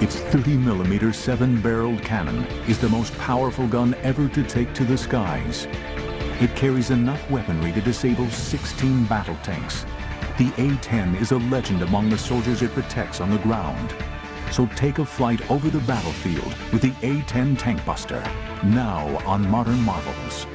Its 30mm 7-barreled cannon is the most powerful gun ever to take to the skies. It carries enough weaponry to disable 16 battle tanks. The A-10 is a legend among the soldiers it protects on the ground. So take a flight over the battlefield with the A-10 Tank Buster, now on Modern Marvels.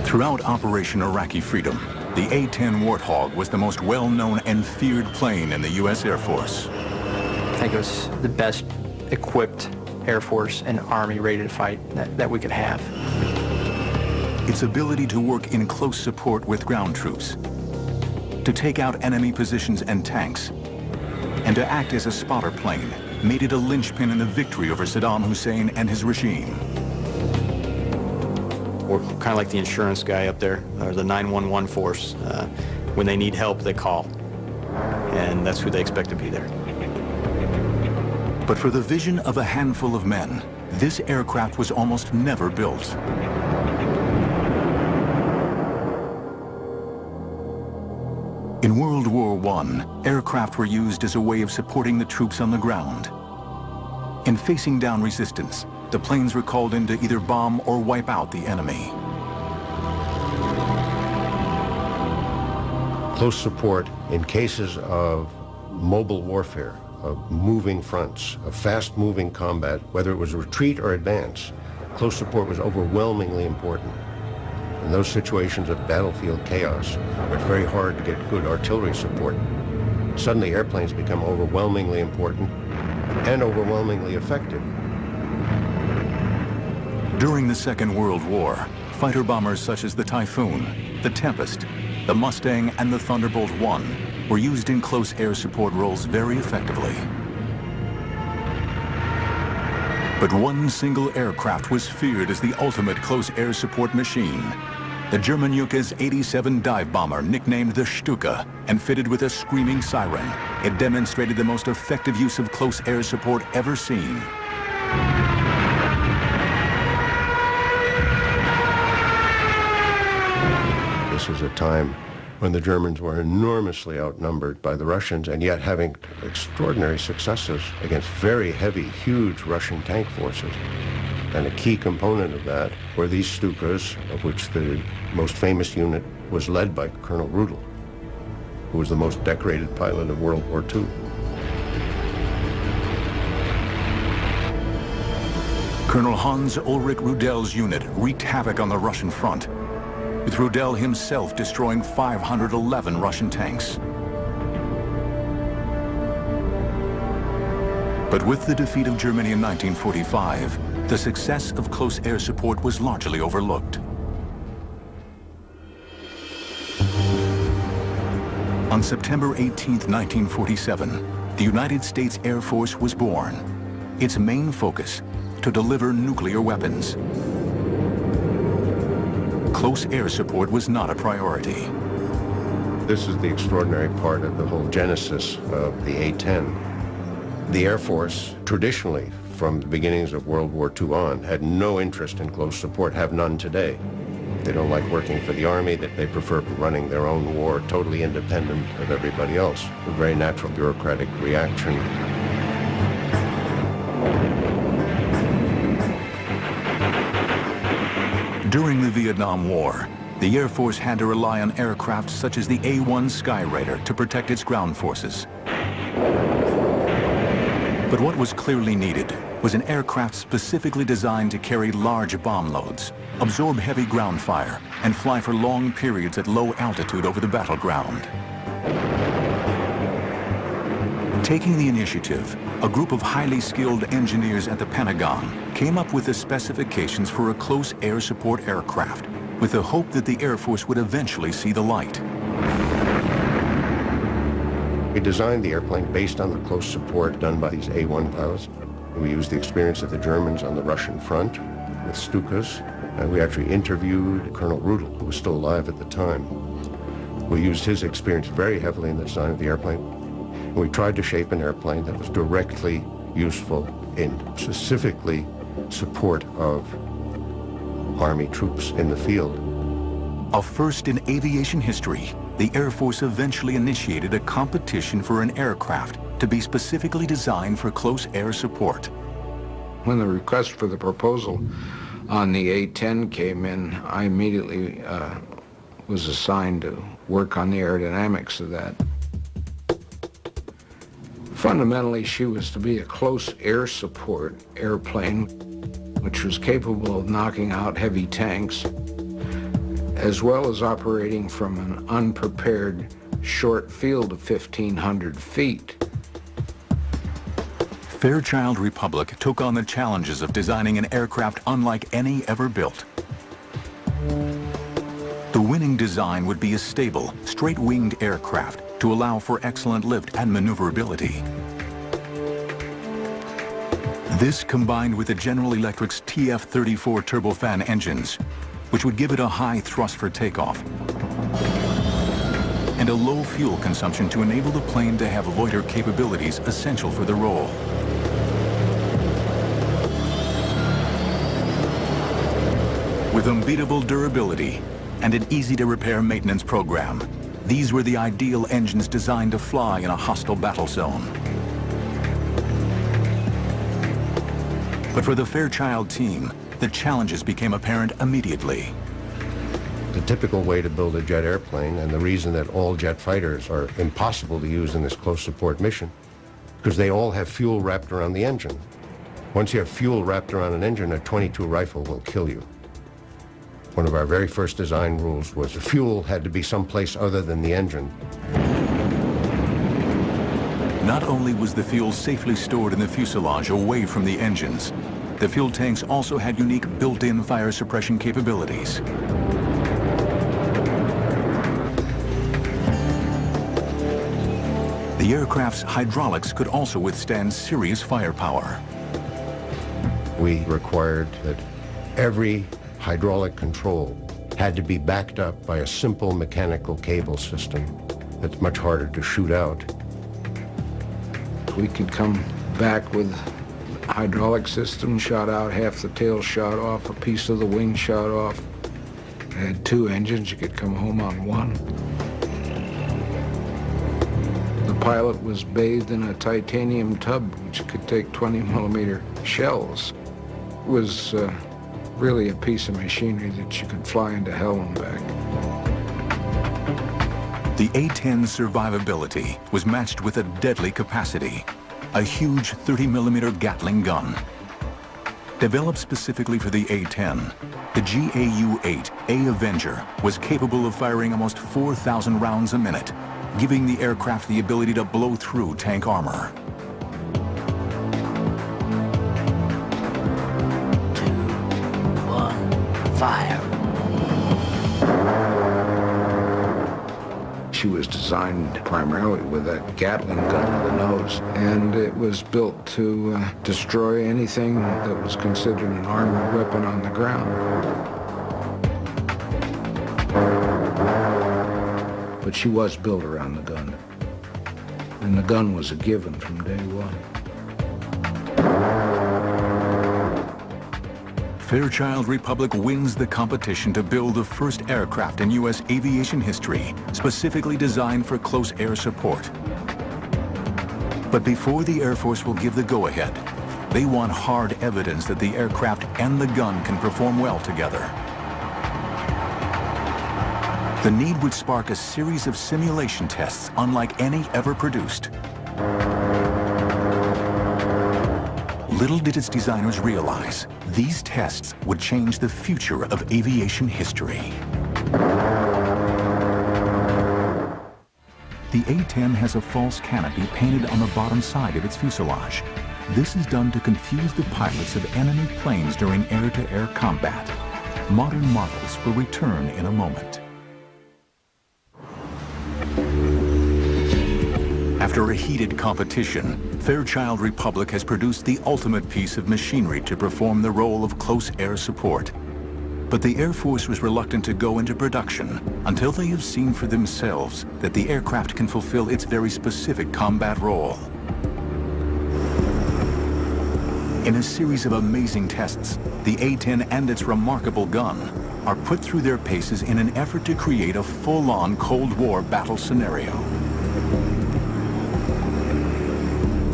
Throughout Operation Iraqi Freedom, the A-10 Warthog was the most well-known and feared plane in the U.S. Air Force. I think it was the best equipped Air Force and Army ready to fight that we could have. Its ability to work in close support with ground troops, to take out enemy positions and tanks, and to act as a spotter plane made it a linchpin in the victory over Saddam Hussein and his regime. We're kind of like the insurance guy up there, or the 911 force. When they need help, they call, and that's who they expect to be there. But for the vision of a handful of men, this aircraft was almost never built. In World War I, aircraft were used as a way of supporting the troops on the ground. In facing down resistance, the planes were called in to either bomb or wipe out the enemy. Close support in cases of mobile warfare, of moving fronts, of fast-moving combat, whether it was retreat or advance, close support was overwhelmingly important. In those situations of battlefield chaos, where it's very hard to get good artillery support, suddenly airplanes become overwhelmingly important and overwhelmingly effective. During the Second World War, fighter bombers such as the Typhoon, the Tempest, the Mustang, and the Thunderbolt I were used in close air support roles very effectively. But one single aircraft was feared as the ultimate close air support machine. The German Junkers 87 dive bomber, nicknamed the Stuka and fitted with a screaming siren. It demonstrated the most effective use of close air support ever seen. This was a time when the Germans were enormously outnumbered by the Russians, and yet having extraordinary successes against very heavy, huge Russian tank forces. And a key component of that were these Stukas, of which the most famous unit was led by Colonel Rudel, who was the most decorated pilot of World War II. Colonel Hans Ulrich Rudel's unit wreaked havoc on the Russian front, with Rudel himself destroying 511 Russian tanks. But with the defeat of Germany in 1945, the success of close air support was largely overlooked. On September 18, 1947, the United States Air Force was born. Its main focus, to deliver nuclear weapons. Close air support was not a priority. This is the extraordinary part of the whole genesis of the A-10. The Air Force, traditionally, from the beginnings of World War II on, had no interest in close support, have none today. They don't like working for the Army, that they prefer running their own war, totally independent of everybody else. A very natural bureaucratic reaction. During the Vietnam War, the Air Force had to rely on aircraft such as the A-1 Skyraider to protect its ground forces. But what was clearly needed was an aircraft specifically designed to carry large bomb loads, absorb heavy ground fire, and fly for long periods at low altitude over the battleground. Taking the initiative, a group of highly skilled engineers at the Pentagon came up with the specifications for a close air support aircraft, with the hope that the Air Force would eventually see the light. We designed the airplane based on the close support done by these A-1 pilots. We used the experience of the Germans on the Russian front with Stukas, and we actually interviewed Colonel Rudel, who was still alive at the time. We used his experience very heavily in the design of the airplane. We tried to shape an airplane that was directly useful in specifically support of Army troops in the field. A first in aviation history, the Air Force eventually initiated a competition for an aircraft to be specifically designed for close air support. When the request for the proposal on the A-10 came in, I immediately was assigned to work on the aerodynamics of that. Fundamentally, she was to be a close air support airplane, which was capable of knocking out heavy tanks, as well as operating from an unprepared short field of 1,500 feet. Fairchild Republic took on the challenges of designing an aircraft unlike any ever built. The winning design would be a stable, straight-winged aircraft to allow for excellent lift and maneuverability. This combined with the General Electric's TF-34 turbofan engines, which would give it a high thrust for takeoff, and a low fuel consumption to enable the plane to have loiter capabilities essential for the role. With unbeatable durability and an easy-to-repair maintenance program, these were the ideal engines designed to fly in a hostile battle zone. But for the Fairchild team, the challenges became apparent immediately. The typical way to build a jet airplane, and the reason that all jet fighters are impossible to use in this close support mission, because they all have fuel wrapped around the engine. Once you have fuel wrapped around an engine, a .22 rifle will kill you. One of our very first design rules was the fuel had to be someplace other than the engine. Not only was the fuel safely stored in the fuselage away from the engines, the fuel tanks also had unique built-in fire suppression capabilities. The aircraft's hydraulics could also withstand serious firepower. We required that every hydraulic control had to be backed up by a simple mechanical cable system that's much harder to shoot out. We could come back with hydraulic system shot out, half the tail shot off, a piece of the wing shot off. It had two engines, you could come home on one. The pilot was bathed in a titanium tub which could take 20-millimeter shells. It was really a piece of machinery that you could fly into hell and back. The A-10's survivability was matched with a deadly capacity, a huge 30-millimeter Gatling gun. Developed specifically for the A-10, the GAU-8 Avenger was capable of firing almost 4,000 rounds a minute, giving the aircraft the ability to blow through tank armor. Fire. She was designed primarily with a Gatling gun in the nose, and it was built to destroy anything that was considered an armored weapon on the ground. But she was built around the gun, and the gun was a given from day one. Fairchild Republic wins the competition to build the first aircraft in U.S. aviation history, specifically designed for close air support. But before the Air Force will give the go-ahead, they want hard evidence that the aircraft and the gun can perform well together. The need would spark a series of simulation tests unlike any ever produced. Little did its designers realize, these tests would change the future of aviation history. The A-10 has a false canopy painted on the bottom side of its fuselage. This is done to confuse the pilots of enemy planes during air-to-air combat. Modern models will return in a moment. After a heated competition, Fairchild Republic has produced the ultimate piece of machinery to perform the role of close air support. But the Air Force was reluctant to go into production until they have seen for themselves that the aircraft can fulfill its very specific combat role. In a series of amazing tests, the A-10 and its remarkable gun are put through their paces in an effort to create a full-on Cold War battle scenario.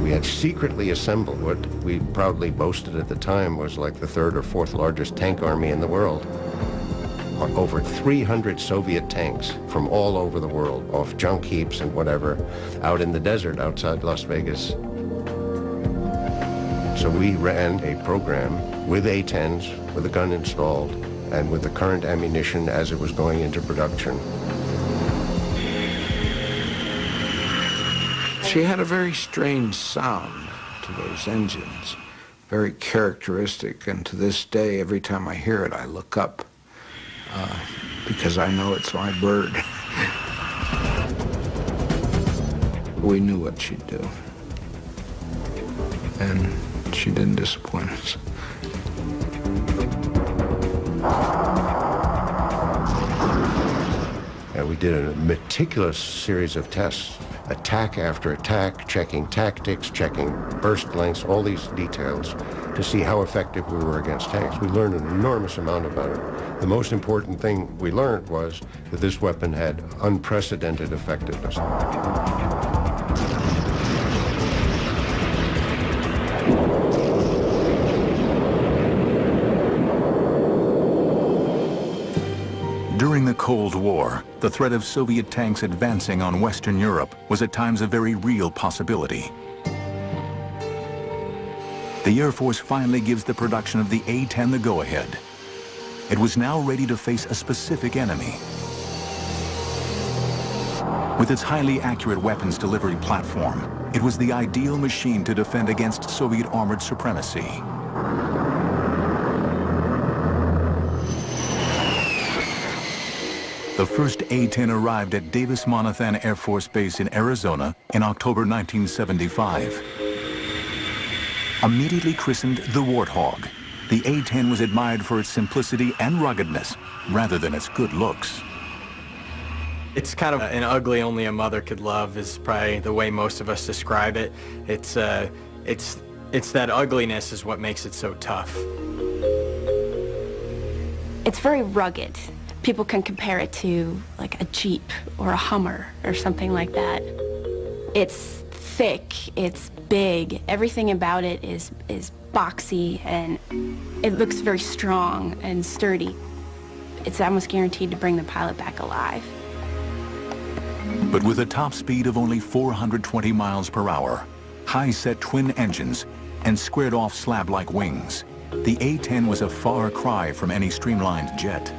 We had secretly assembled what we proudly boasted at the time was like the third or fourth largest tank army in the world. Over 300 Soviet tanks from all over the world, off junk heaps and whatever, out in the desert outside Las Vegas. So we ran a program with A-10s, with a gun installed, and with the current ammunition as it was going into production. She had a very strange sound to those engines, very characteristic, and to this day, every time I hear it, I look up, because I know it's my bird. We knew what she'd do, and she didn't disappoint us. And we did a meticulous series of tests, attack after attack, checking tactics, checking burst lengths, all these details to see how effective we were against tanks. We learned an enormous amount about it. The most important thing we learned was that this weapon had unprecedented effectiveness. During the Cold War, the threat of Soviet tanks advancing on Western Europe was at times a very real possibility. The Air Force finally gives the production of the A-10 the go-ahead. It was now ready to face a specific enemy. With its highly accurate weapons delivery platform, it was the ideal machine to defend against Soviet armored supremacy. The first A-10 arrived at Davis-Monthan Air Force Base in Arizona in October 1975. Immediately christened the Warthog, the A-10 was admired for its simplicity and ruggedness rather than its good looks. It's kind of an ugly only a mother could love is probably the way most of us describe it. It's that ugliness is what makes it so tough. It's very rugged. People can compare it to like a Jeep or a Hummer or something like that. It's thick, it's big, everything about it is boxy, and it looks very strong and sturdy. It's almost guaranteed to bring the pilot back alive. But with a top speed of only 420 miles per hour, high-set twin engines, and squared-off slab-like wings, the A-10 was a far cry from any streamlined jet.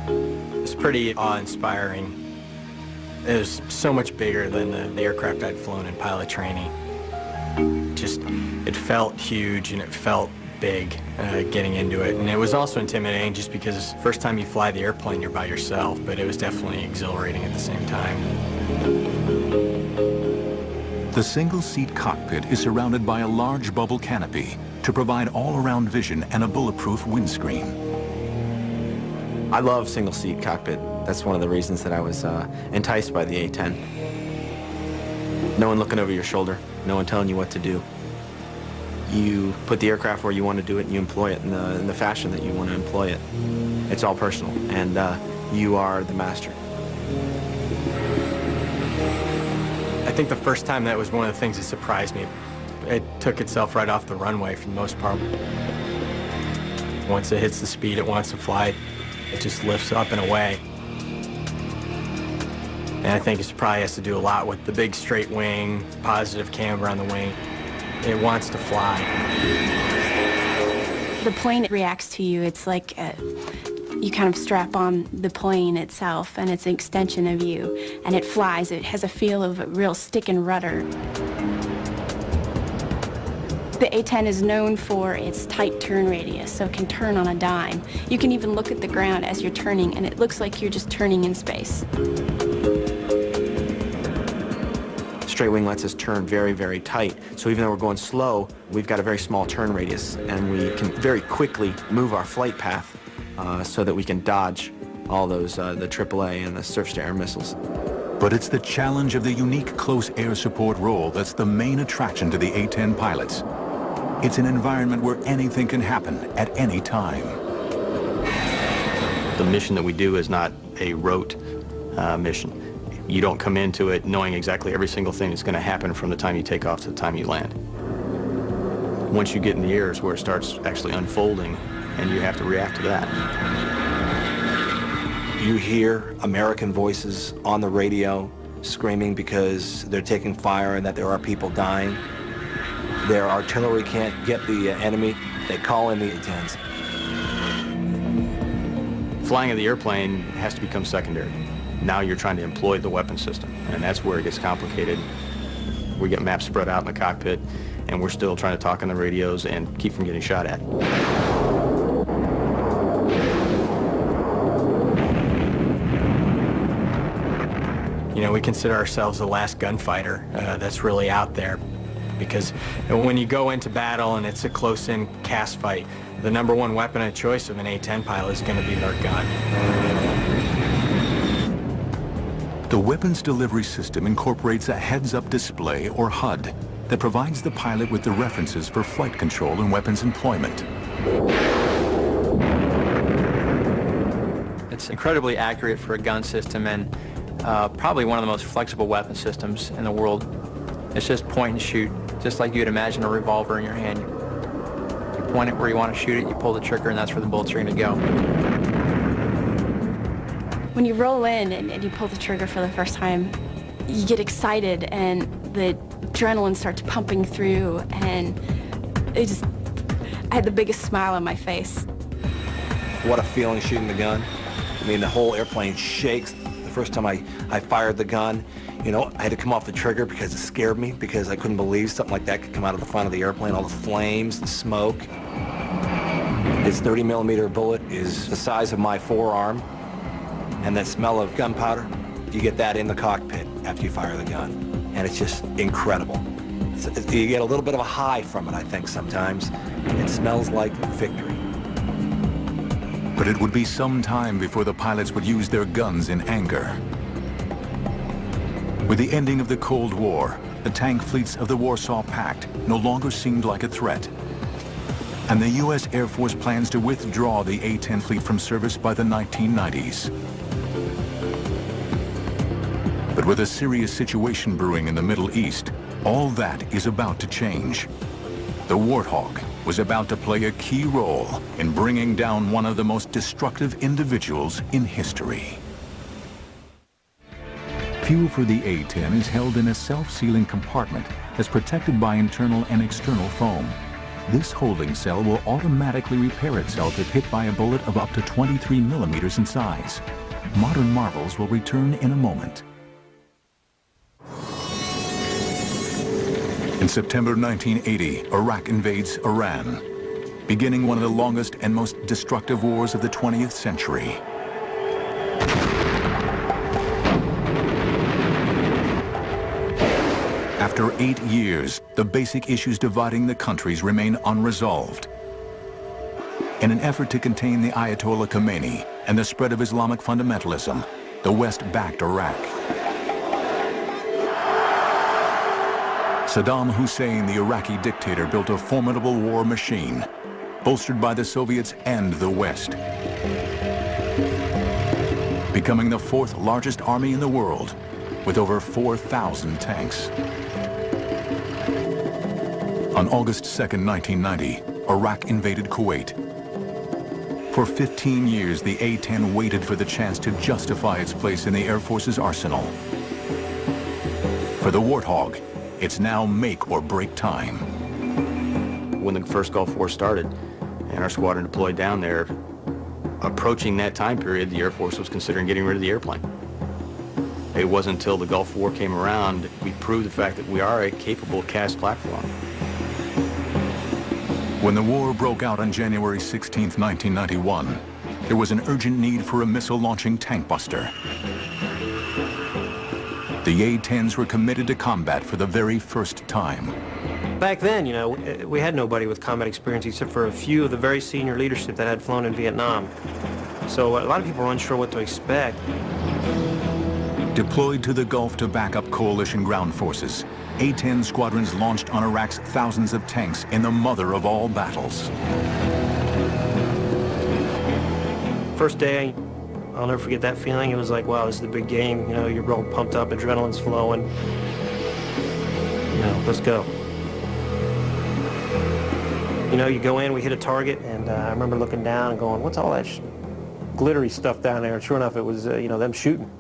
It's pretty awe-inspiring. It was so much bigger than the aircraft I'd flown in pilot training. It felt huge and it felt big getting into it. And it was also intimidating just because first time you fly the airplane, you're by yourself, but it was definitely exhilarating at the same time. The single-seat cockpit is surrounded by a large bubble canopy to provide all-around vision and a bulletproof windscreen. I love single-seat cockpit. That's one of the reasons that I was enticed by the A-10. No one looking over your shoulder, no one telling you what to do. You put the aircraft where you want to do it and you employ it in the fashion that you want to employ it. It's all personal, and you are the master. I think the first time that was one of the things that surprised me. It took itself right off the runway for the most part. Once it hits the speed it wants to fly, it just lifts up and away. And I think it probably has to do a lot with the big straight wing, positive camber on the wing. It wants to fly. The plane reacts to you. It's like you kind of strap on the plane itself, and it's an extension of you, and it flies. It has a feel of a real stick and rudder. The A-10 is known for its tight turn radius, so it can turn on a dime. You can even look at the ground as you're turning, and it looks like you're just turning in space. Straight wing lets us turn very, very tight. So even though we're going slow, we've got a very small turn radius, and we can very quickly move our flight path so that we can dodge all those, the AAA and the surface-to-air missiles. But it's the challenge of the unique close air support role that's the main attraction to the A-10 pilots. It's an environment where anything can happen at any time. The mission that we do is not a rote mission. You don't come into it knowing exactly every single thing that's going to happen from the time you take off to the time you land. Once you get in the air is where it starts actually unfolding, and you have to react to that. You hear American voices on the radio screaming because they're taking fire and that there are people dying. Their artillery can't get the enemy. They call in the A-10s. Flying of the airplane has to become secondary. Now you're trying to employ the weapon system, and that's where it gets complicated. We get maps spread out in the cockpit, and we're still trying to talk on the radios and keep from getting shot at. You know, we consider ourselves the last gunfighter that's really out there, because when you go into battle and it's a close-in cast fight, the #1 weapon of choice of an A-10 pilot is going to be their gun. The weapons delivery system incorporates a heads-up display, or HUD, that provides the pilot with the references for flight control and weapons employment. It's incredibly accurate for a gun system, and probably one of the most flexible weapon systems in the world. It's just point and shoot, just like you'd imagine a revolver in your hand. You point it where you want to shoot it, you pull the trigger, and that's where the bullets are going to go. When you roll in and you pull the trigger for the first time, you get excited and the adrenaline starts pumping through, and I had the biggest smile on my face. What a feeling shooting the gun. I mean, the whole airplane shakes. The first time I fired the gun, you know, I had to come off the trigger because it scared me, because I couldn't believe something like that could come out of the front of the airplane, all the flames, the smoke. This 30mm bullet is the size of my forearm, and that smell of gunpowder, you get that in the cockpit after you fire the gun, and it's just incredible. You get a little bit of a high from it, I think, sometimes. It smells like victory. But it would be some time before the pilots would use their guns in anger. With the ending of the Cold War, the tank fleets of the Warsaw Pact no longer seemed like a threat. And the U.S. Air Force plans to withdraw the A-10 fleet from service by the 1990s. But with a serious situation brewing in the Middle East, all that is about to change. The Warthog was about to play a key role in bringing down one of the most destructive individuals in history. Fuel for the A-10 is held in a self-sealing compartment that's protected by internal and external foam. This holding cell will automatically repair itself if hit by a bullet of up to 23mm in size. Modern marvels will return in a moment. In September 1980, Iraq invades Iran, beginning one of the longest and most destructive wars of the 20th century. After 8 years, the basic issues dividing the countries remain unresolved. In an effort to contain the Ayatollah Khomeini and the spread of Islamic fundamentalism, the West backed Iraq. Saddam Hussein, the Iraqi dictator, built a formidable war machine, bolstered by the Soviets and the West, becoming the 4th largest army in the world, with over 4,000 tanks. On August 2nd, 1990, Iraq invaded Kuwait. For 15 years, the A-10 waited for the chance to justify its place in the Air Force's arsenal. For the Warthog, it's now make or break time. When the first Gulf War started and our squadron deployed down there, approaching that time period, the Air Force was considering getting rid of the airplane. It wasn't until the Gulf War came around we proved the fact that we are a capable cast platform. When the war broke out on January 16, 1991, there was an urgent need for a missile-launching tank buster. The A-10s were committed to combat for the very first time. Back then, you know, we had nobody with combat experience except for a few of the very senior leadership that had flown in Vietnam. So a lot of people were unsure what to expect. Deployed to the Gulf to back up coalition ground forces, A-10 squadrons launched on Iraq's thousands of tanks in the mother of all battles. First day, I'll never forget that feeling. It was like, wow, this is the big game. You know, you're all pumped up, adrenaline's flowing. You know, let's go. You know, you go in, we hit a target, and I remember looking down and going, what's all that glittery stuff down there? And sure enough, it was, you know, them shooting.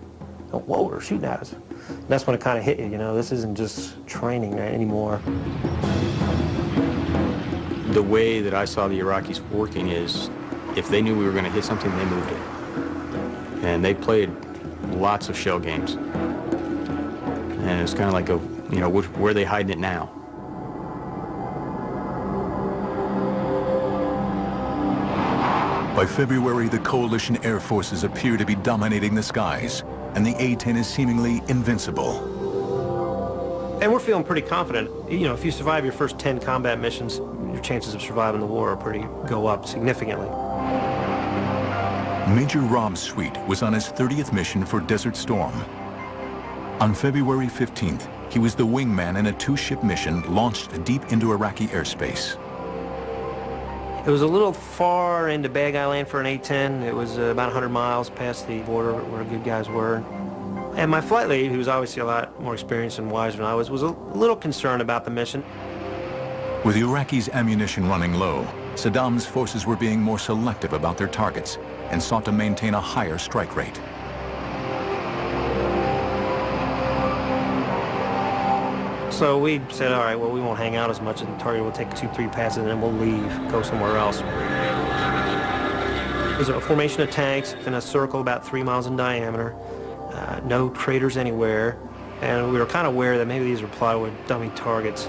Oh, whoa, they're shooting at us. And that's when it kind of hit you, you know, this isn't just training anymore. The way that I saw the Iraqis working is, if they knew we were going to hit something, they moved it. And they played lots of shell games. And it's kind of like, you know, where are they hiding it now? By February, the coalition air forces appear to be dominating the skies, and the A-10 is seemingly invincible. And we're feeling pretty confident. You know, if you survive your first 10 combat missions, your chances of surviving the war go up significantly. Major Rob Sweet was on his 30th mission for Desert Storm. On February 15th, he was the wingman in a 2-ship mission launched deep into Iraqi airspace. It was a little far into Bad Guy land for an A-10. It was about 100 miles past the border where good guys were. And my flight lead, who was obviously a lot more experienced and wiser than I was a little concerned about the mission. With the Iraqis' ammunition running low, Saddam's forces were being more selective about their targets and sought to maintain a higher strike rate. So we said, all right, well, we won't hang out as much at the target. We'll take 2-3 passes and then we'll leave, go somewhere else. There's a formation of tanks in a circle about 3 miles in diameter, no craters anywhere, and we were kind of aware that maybe these were plywood dummy targets.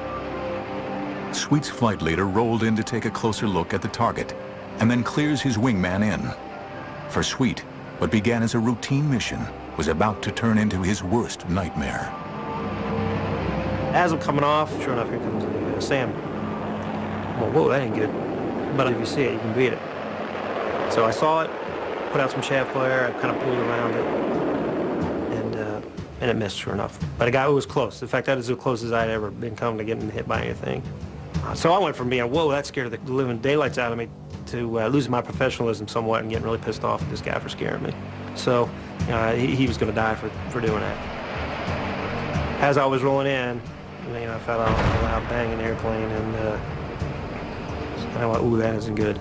Sweet's flight leader rolled in to take a closer look at the target and then clears his wingman in. For Sweet, what began as a routine mission was about to turn into his worst nightmare. As I'm coming off, sure enough, here comes the SAM. Well, whoa, that ain't good. But if you see it, you can beat it. So I saw it, put out some chaff flare, I kind of pulled around it, and it missed, sure enough. But it was close. In fact, that is as close as I'd ever been come to getting hit by anything. So I went from being, whoa, that scared the living daylights out of me, to losing my professionalism somewhat and getting really pissed off at this guy for scaring me. So he was going to die for doing that. As I was rolling in, you know, I felt a loud bang in the airplane, and I went, ooh, that isn't good.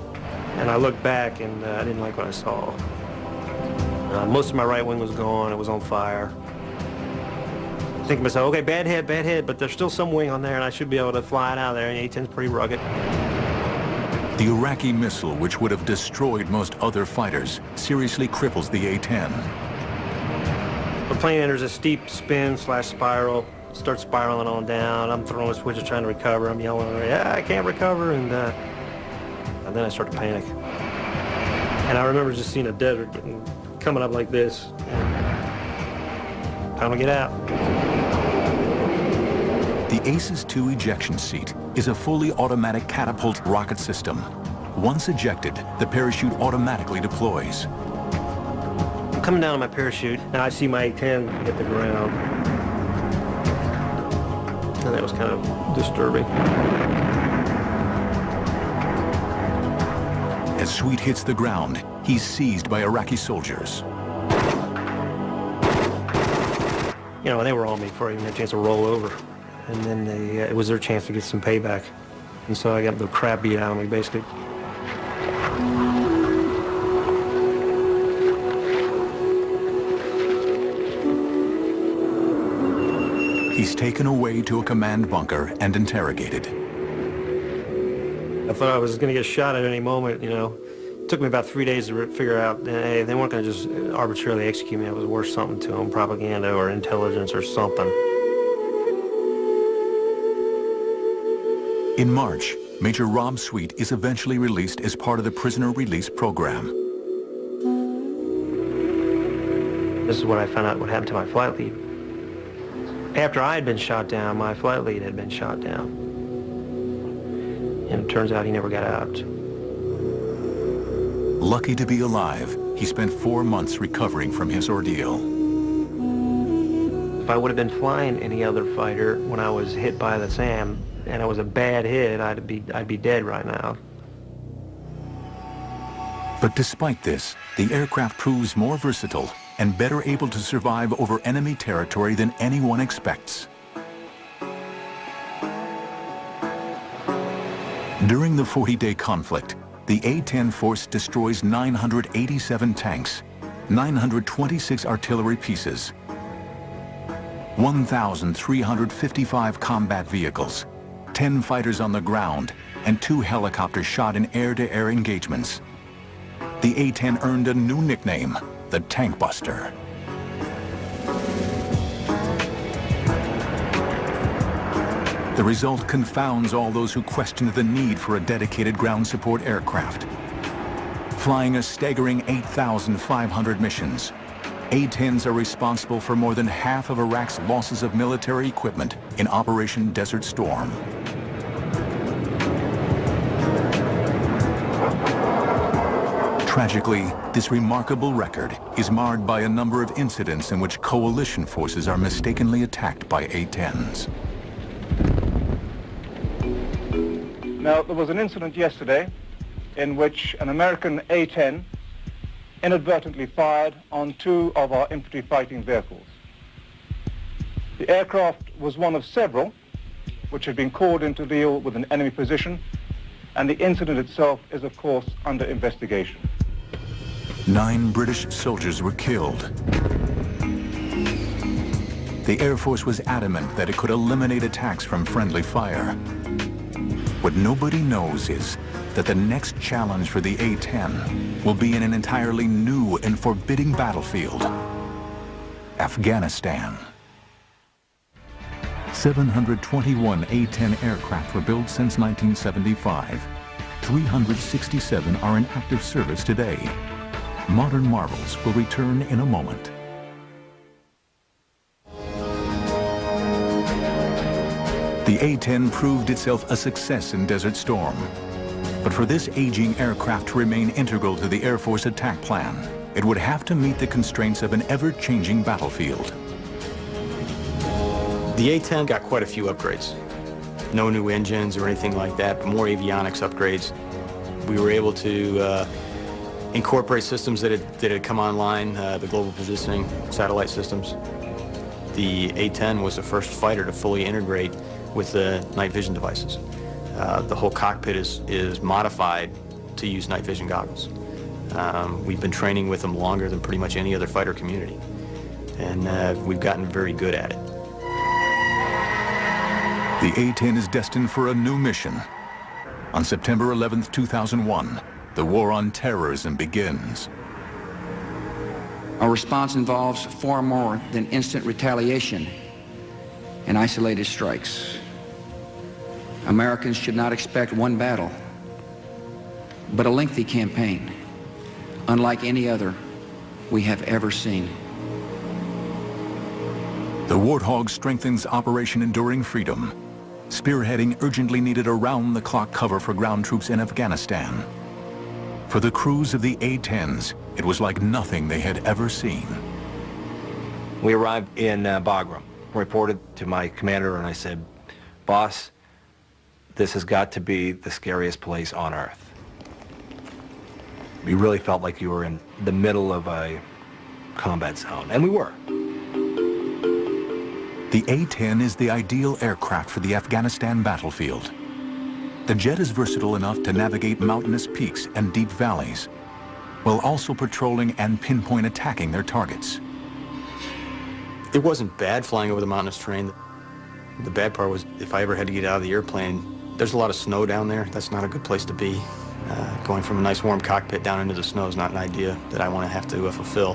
And I looked back, and I didn't like what I saw. Most of my right wing was gone. It was on fire. I think to myself, okay, bad hit, but there's still some wing on there, and I should be able to fly it out of there, and the A-10's pretty rugged. The Iraqi missile, which would have destroyed most other fighters, seriously cripples the A-10. The plane enters a steep spin/spiral, starts spiraling on down. I'm throwing switches trying to recover. I'm yelling, yeah, I can't recover, and then I start to panic. And I remember just seeing a desert coming up like this. Time to get out. The Aces II ejection seat is a fully automatic catapult rocket system. Once ejected, the parachute automatically deploys. I'm coming down on my parachute, and I see my A-10 hit the ground. And that was kind of disturbing. As Sweet hits the ground, he's seized by Iraqi soldiers. You know, they were on me before I even had a chance to roll over. And then it was their chance to get some payback. And so I got the crap beat out of me, basically. He's taken away to a command bunker and interrogated. I thought I was going to get shot at any moment, you know. It took me about 3 days to figure out, hey, they weren't going to just arbitrarily execute me. It was worth something to them, propaganda or intelligence or something. In March, Major Rob Sweet is eventually released as part of the prisoner release program. This is what I found out what happened to my flight lead. After I had been shot down, my flight lead had been shot down. And it turns out he never got out. Lucky to be alive, he spent 4 months recovering from his ordeal. If I would have been flying any other fighter when I was hit by the SAM, and it was a bad hit, I'd be dead right now. But despite this, the aircraft proves more versatile and better able to survive over enemy territory than anyone expects. During the 40-day conflict, the A-10 force destroys 987 tanks, 926 artillery pieces, 1,355 combat vehicles, 10 fighters on the ground, and 2 helicopters shot in air-to-air engagements. The A-10 earned a new nickname, the Tank Buster. The result confounds all those who questioned the need for a dedicated ground support aircraft. Flying a staggering 8,500 missions, A-10s are responsible for more than half of Iraq's losses of military equipment in Operation Desert Storm. Tragically, this remarkable record is marred by a number of incidents in which coalition forces are mistakenly attacked by A-10s. Now, there was an incident yesterday in which an American A-10 inadvertently fired on 2 of our infantry fighting vehicles. The aircraft was one of several which had been called into deal with an enemy position, and the incident itself is, of course, under investigation. 9 British soldiers were killed. The Air Force was adamant that it could eliminate attacks from friendly fire. What nobody knows is that the next challenge for the A-10 will be in an entirely new and forbidding battlefield, Afghanistan. 721 A-10 aircraft were built since 1975. 367 are in active service today. Modern marvels will return in a moment. The A-10 proved itself a success in Desert Storm. But for this aging aircraft to remain integral to the Air Force attack plan, it would have to meet the constraints of an ever-changing battlefield. The A-10 got quite a few upgrades. No new engines or anything like that, but more avionics upgrades. We were able to incorporate systems that had come online, the global positioning satellite systems. The A-10 was the first fighter to fully integrate with the night vision devices. The whole cockpit is modified to use night vision goggles. We've been training with them longer than pretty much any other fighter community, and we've gotten very good at it. The A-10 is destined for a new mission. On September 11th, 2001, the war on terrorism begins. Our response involves far more than instant retaliation and isolated strikes. Americans should not expect one battle, but a lengthy campaign, unlike any other we have ever seen. The Warthog strengthens Operation Enduring Freedom, spearheading urgently needed around-the-clock cover for ground troops in Afghanistan. For the crews of the A-10s, it was like nothing they had ever seen. We arrived in Bagram, reported to my commander, and I said, "Boss, this has got to be the scariest place on Earth." We really felt like you were in the middle of a combat zone, and we were. The A-10 is the ideal aircraft for the Afghanistan battlefield. The jet is versatile enough to navigate mountainous peaks and deep valleys, while also patrolling and pinpoint attacking their targets. It wasn't bad flying over the mountainous terrain. The bad part was if I ever had to get out of the airplane, there's a lot of snow down there. That's not a good place to be. Going from a nice warm cockpit down into the snow is not an idea that I want to have to fulfill.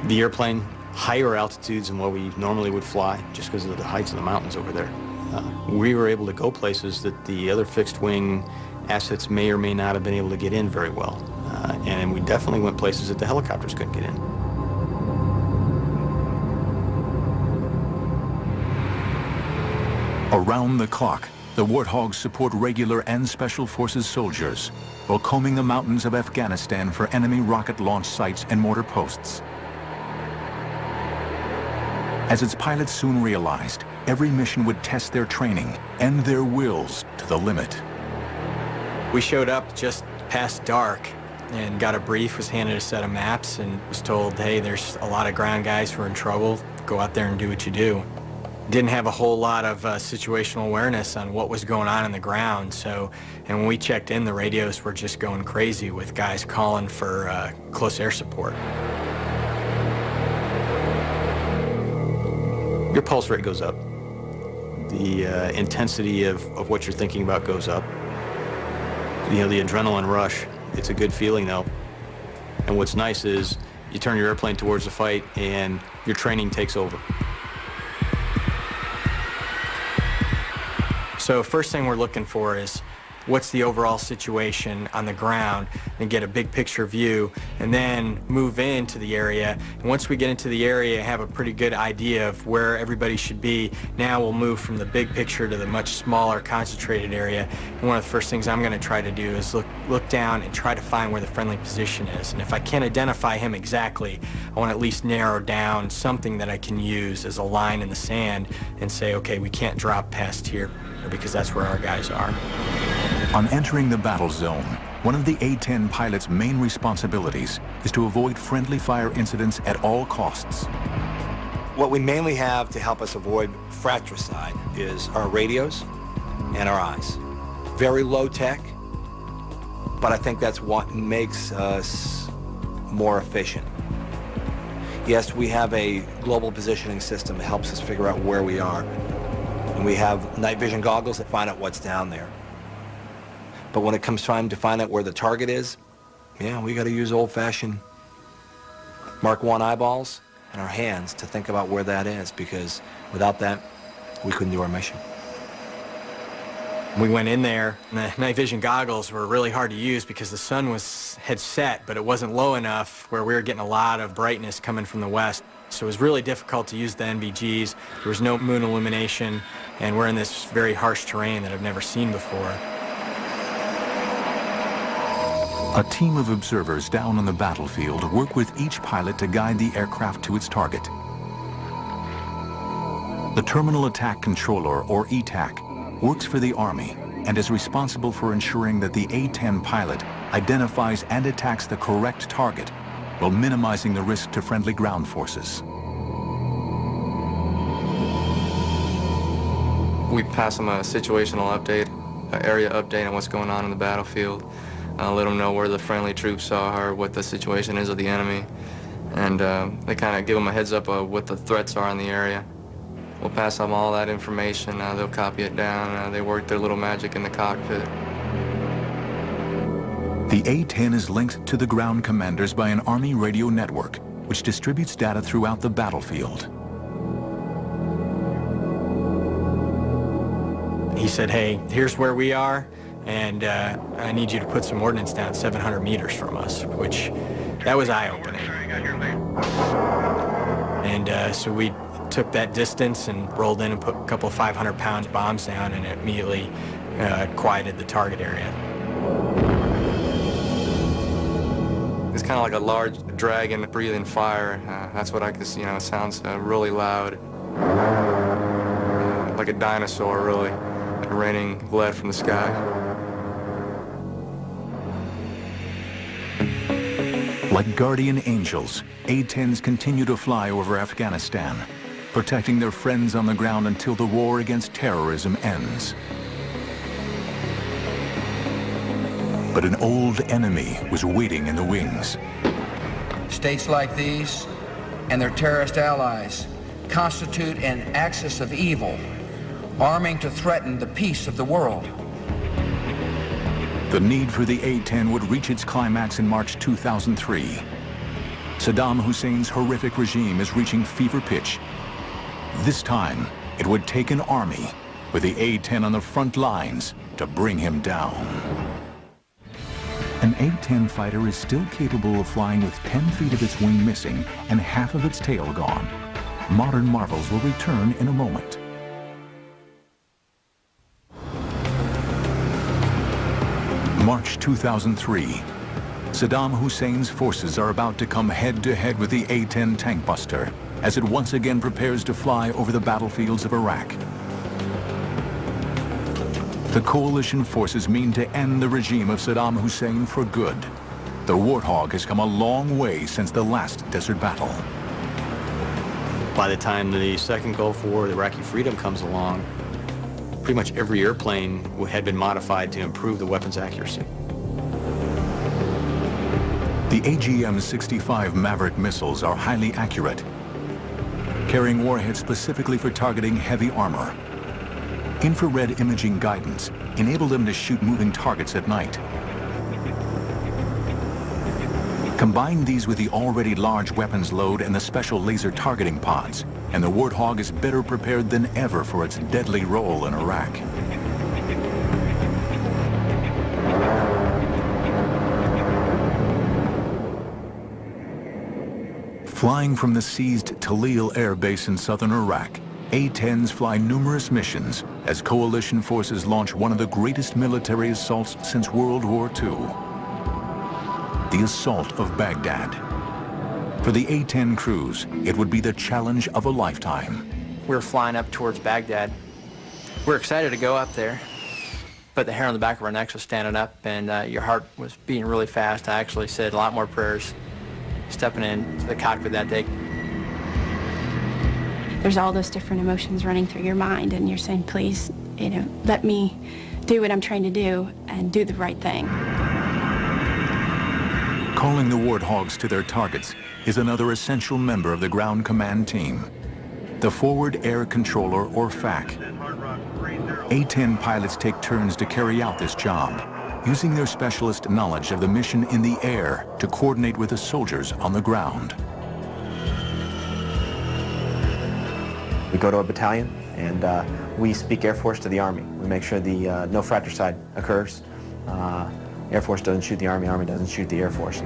The airplane, higher altitudes than what we normally would fly, just because of the heights of the mountains over there. We were able to go places that the other fixed-wing assets may or may not have been able to get in very well. And we definitely went places that the helicopters couldn't get in. Around the clock, the Warthogs support regular and special forces soldiers while combing the mountains of Afghanistan for enemy rocket launch sites and mortar posts. As its pilots soon realized, every mission would test their training and their wills to the limit. We showed up just past dark and got a brief, was handed a set of maps, and was told, hey, there's a lot of ground guys who are in trouble. Go out there and do what you do. Didn't have a whole lot of situational awareness on what was going on the ground, and when we checked in, the radios were just going crazy with guys calling for close air support. Your pulse rate goes up. The intensity of what you're thinking about goes up. You know, the adrenaline rush, it's a good feeling though. And what's nice is you turn your airplane towards the fight and your training takes over. So first thing we're looking for is what's the overall situation on the ground and get a big picture view, and then move into the area. And once we get into the area, have a pretty good idea of where everybody should be. Now we'll move from the big picture to the much smaller concentrated area. And one of the first things I'm going to try to do is look down and try to find where the friendly position is. And if I can't identify him exactly, I want to at least narrow down something that I can use as a line in the sand and say, okay, we can't drop past here because that's where our guys are. On entering the battle zone, one of the A-10 pilot's main responsibilities is to avoid friendly fire incidents at all costs. What we mainly have to help us avoid fratricide is our radios and our eyes. Very low tech, but I think that's what makes us more efficient. Yes, we have a global positioning system that helps us figure out where we are. And we have night vision goggles that find out what's down there. But when it comes time to find out where the target is, yeah, we got to use old-fashioned Mark I eyeballs and our hands to think about where that is, because without that, we couldn't do our mission. We went in there, and the night vision goggles were really hard to use because the sun had set, but it wasn't low enough where we were getting a lot of brightness coming from the west. So it was really difficult to use the NVGs. There was no moon illumination, and we're in this very harsh terrain that I've never seen before. A team of observers down on the battlefield work with each pilot to guide the aircraft to its target. The Terminal Attack Controller, or ETAC, works for the Army and is responsible for ensuring that the A-10 pilot identifies and attacks the correct target while minimizing the risk to friendly ground forces. We pass them a situational update, an area update on what's going on in the battlefield. Let them know where the friendly troops are, what the situation is of the enemy, and they kind of give them a heads up of what the threats are in the area. We'll pass them all that information, they'll copy it down, they work their little magic in the cockpit. The A-10 is linked to the ground commanders by an Army radio network, which distributes data throughout the battlefield. He said, hey, here's where we are, and I need you to put some ordnance down 700 meters from us, which, that was eye-opening. And so we took that distance and rolled in and put a couple of 500-pound bombs down, and it immediately quieted the target area. It's kind of like a large dragon breathing fire. That's what I could see, it sounds really loud. Like a dinosaur, really, raining lead from the sky. Like guardian angels, A-10s continue to fly over Afghanistan, protecting their friends on the ground until the war against terrorism ends. But an old enemy was waiting in the wings. States like these and their terrorist allies constitute an axis of evil, arming to threaten the peace of the world. The need for the A-10 would reach its climax in March 2003. Saddam Hussein's horrific regime is reaching fever pitch. This time, it would take an army with the A-10 on the front lines to bring him down. An A-10 fighter is still capable of flying with 10 feet of its wing missing and half of its tail gone. Modern marvels will return in a moment. March 2003. Saddam Hussein's forces are about to come head-to-head with the A-10 tank buster as it once again prepares to fly over the battlefields of Iraq. The coalition forces mean to end the regime of Saddam Hussein for good. The Warthog has come a long way since the last desert battle. By the time the second Gulf War, the Iraqi freedom comes along, pretty much every airplane had been modified to improve the weapon's accuracy. The AGM-65 Maverick missiles are highly accurate, carrying warheads specifically for targeting heavy armor. Infrared imaging guidance enabled them to shoot moving targets at night. Combine these with the already large weapons load and the special laser targeting pods, and the Warthog is better prepared than ever for its deadly role in Iraq. Flying from the seized Talil Air Base in southern Iraq, A-10s fly numerous missions as coalition forces launch one of the greatest military assaults since World War II. The assault of Baghdad. For the A-10 crews, it would be the challenge of a lifetime. We were flying up towards Baghdad. We were excited to go up there, but the hair on the back of our necks was standing up, and your heart was beating really fast. I actually said a lot more prayers stepping into the cockpit that day. There's all those different emotions running through your mind, and you're saying, please, let me do what I'm trying to do and do the right thing. Calling the Warthogs to their targets is another essential member of the ground command team, the Forward Air Controller, or FAC. A-10 pilots take turns to carry out this job, using their specialist knowledge of the mission in the air to coordinate with the soldiers on the ground. We go to a battalion, and we speak Air Force to the Army. We make sure the no fratricide occurs. Air Force doesn't shoot the Army, Army doesn't shoot the Air Force.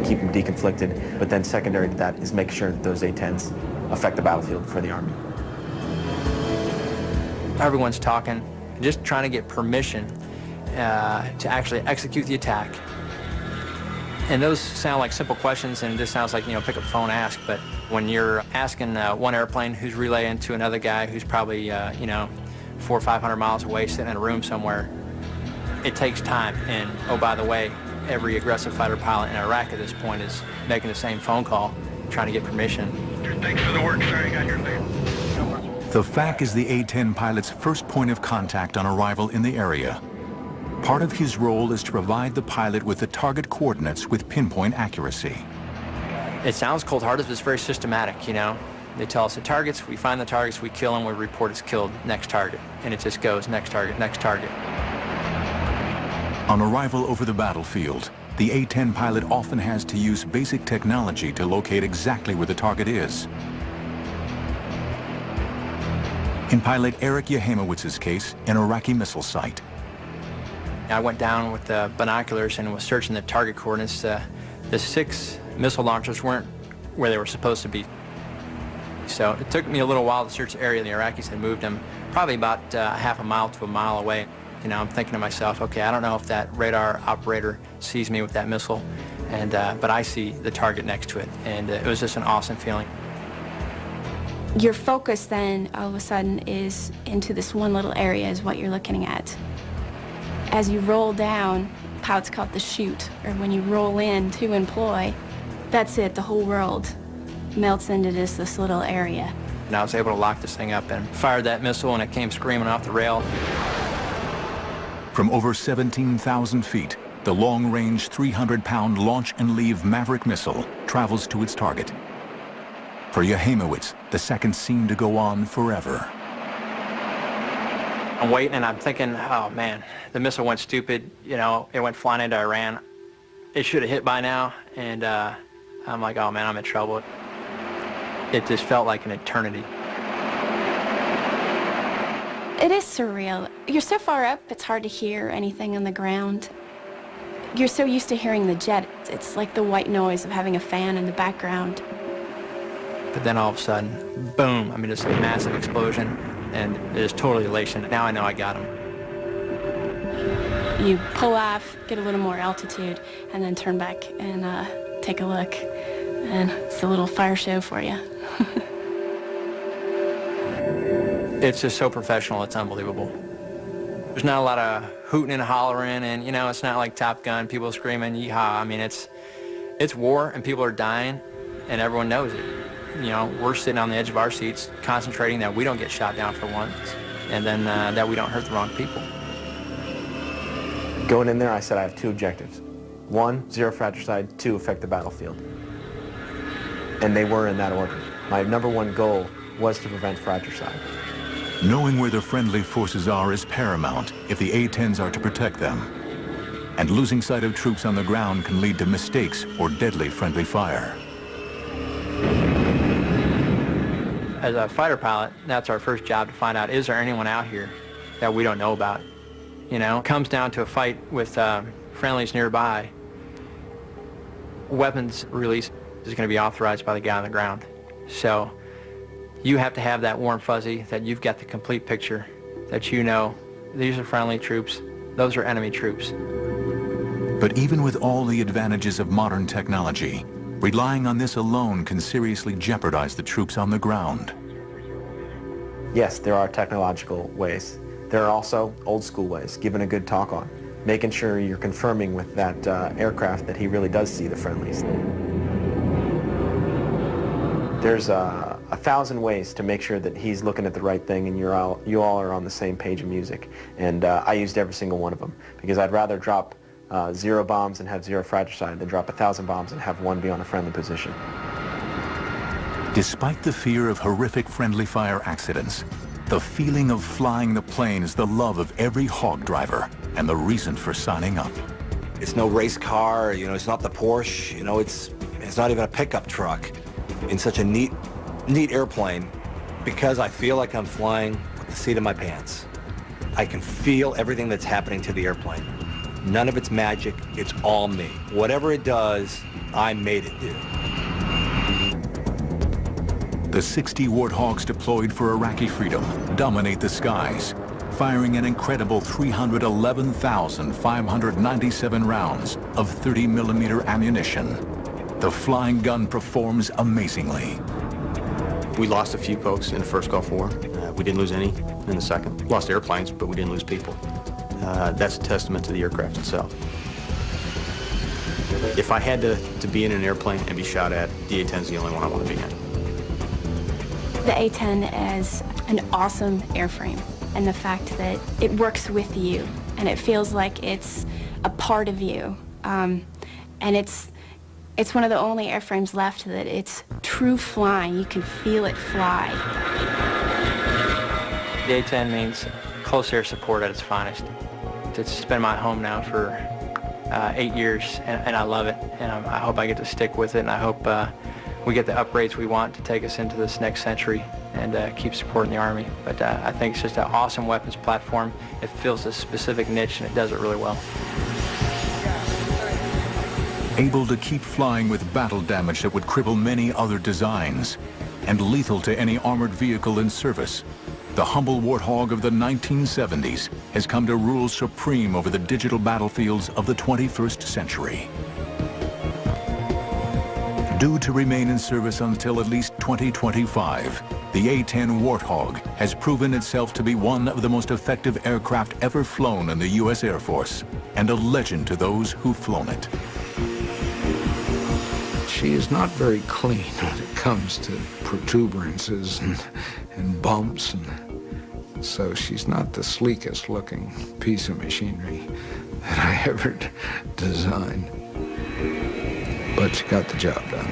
Keep them deconflicted, but then secondary to that is make sure that those A-10s affect the battlefield for the Army. Everyone's talking, just trying to get permission to actually execute the attack. And those sound like simple questions, and it just sounds like, pick up the phone, ask, but when you're asking one airplane who's relaying to another guy who's probably, 400 or 500 miles away, sitting in a room somewhere, it takes time. And, oh, by the way, every aggressive fighter pilot in Iraq at this point is making the same phone call, trying to get permission. Thanks for the work, sir. You got your lead. The FAC is the A-10 pilot's first point of contact on arrival in the area. Part of his role is to provide the pilot with the target coordinates with pinpoint accuracy. It sounds cold-hearted, but it's very systematic, They tell us the targets, we find the targets, we kill them, we report it's killed, next target. And it just goes, next target, next target. On arrival over the battlefield, the A-10 pilot often has to use basic technology to locate exactly where the target is. In pilot Eric Єхемоwicz's case, an Iraqi missile site. I went down with the binoculars and was searching the target coordinates. The 6 missile launchers weren't where they were supposed to be. So it took me a little while to search the area. The Iraqis had moved them probably about half a mile to a mile away. I'm thinking to myself, okay, I don't know if that radar operator sees me with that missile, but I see the target next to it, and it was just an awesome feeling. Your focus then, all of a sudden, is into this one little area is what you're looking at. As you roll down, pilots call it the chute, or when you roll in to employ, that's it, the whole world melts into this little area. And I was able to lock this thing up and fired that missile, and it came screaming off the rail. From over 17,000 feet, the long-range 300-pound launch and leave Maverick missile travels to its target. For Єхемowicz, the seconds seem to go on forever. I'm waiting and I'm thinking, oh man, the missile went stupid, it went flying into Iran. It should have hit by now, and I'm like, oh man, I'm in trouble. It just felt like an eternity. It is surreal. You're so far up, it's hard to hear anything on the ground. You're so used to hearing the jet. It's like the white noise of having a fan in the background. But then all of a sudden, boom, just a massive explosion, and it is totally elation. Now I know I got him. You pull off, get a little more altitude, and then turn back and take a look. And it's a little fire show for you. It's just so professional, it's unbelievable. There's not a lot of hooting and hollering, and you know, it's not like Top Gun, people screaming, yeehaw. I mean, it's war, and people are dying, and everyone knows it. You know, we're sitting on the edge of our seats, concentrating that we don't get shot down for once, and then that we don't hurt the wrong people. Going in there, I said I have 2 objectives. 1, 0 fratricide, 2, affect the battlefield. And they were in that order. My #1 goal was to prevent fratricide. Knowing where the friendly forces are is paramount if the A-10s are to protect them. And losing sight of troops on the ground can lead to mistakes or deadly friendly fire. As a fighter pilot, that's our first job, to find out, is there anyone out here that we don't know about? You know, it comes down to a fight with friendlies nearby. Weapons release is going to be authorized by the guy on the ground. So you have to have that warm fuzzy, that you've got the complete picture, that you know these are friendly troops, those are enemy troops. But even with all the advantages of modern technology, relying on this alone can seriously jeopardize the troops on the ground. Yes, there are technological ways. There are also old school ways, giving a good talk on, making sure you're confirming with that aircraft that he really does see the friendlies. There's 1,000 ways to make sure that he's looking at the right thing and you all are on the same page of music. And I used every single one of them, because I'd rather drop 0 bombs and have 0 fratricide than drop 1,000 bombs and have 1 be on a friendly position. Despite the fear of horrific friendly fire accidents, the feeling of flying the plane is the love of every hog driver and the reason for signing up. It's no race car, you know, it's not the Porsche, you know, it's not even a pickup truck. In such a neat airplane, because I feel like I'm flying with the seat of my pants. I can feel everything that's happening to the airplane. None of it's magic, it's all me. Whatever it does, I made it do. The 60 Warthogs deployed for Iraqi freedom dominate the skies, firing an incredible 311,597 rounds of 30mm ammunition. The flying gun performs amazingly. We lost a few folks in the first Gulf War. We didn't lose any in the second. Lost airplanes, but we didn't lose people. That's a testament to the aircraft itself. If I had to be in an airplane and be shot at, the A-10 is the only one I want to be in. The A-10 is an awesome airframe, and the fact that it works with you and it feels like it's a part of you, and it's one of the only airframes left that it's true flying. You can feel it fly. The A-10 means close air support at its finest. It's been my home now for 8 years, and I love it, and I hope I get to stick with it, and I hope we get the upgrades we want to take us into this next century and keep supporting the Army. But I think it's just an awesome weapons platform. It fills a specific niche, and it does it really well. Able to keep flying with battle damage that would cripple many other designs, and lethal to any armored vehicle in service, the humble Warthog of the 1970s has come to rule supreme over the digital battlefields of the 21st century. Due to remain in service until at least 2025, the A-10 Warthog has proven itself to be one of the most effective aircraft ever flown in the U.S. Air Force, and a legend to those who've flown it. She is not very clean when it comes to protuberances and bumps, and so she's not the sleekest looking piece of machinery that I ever designed. But she got the job done.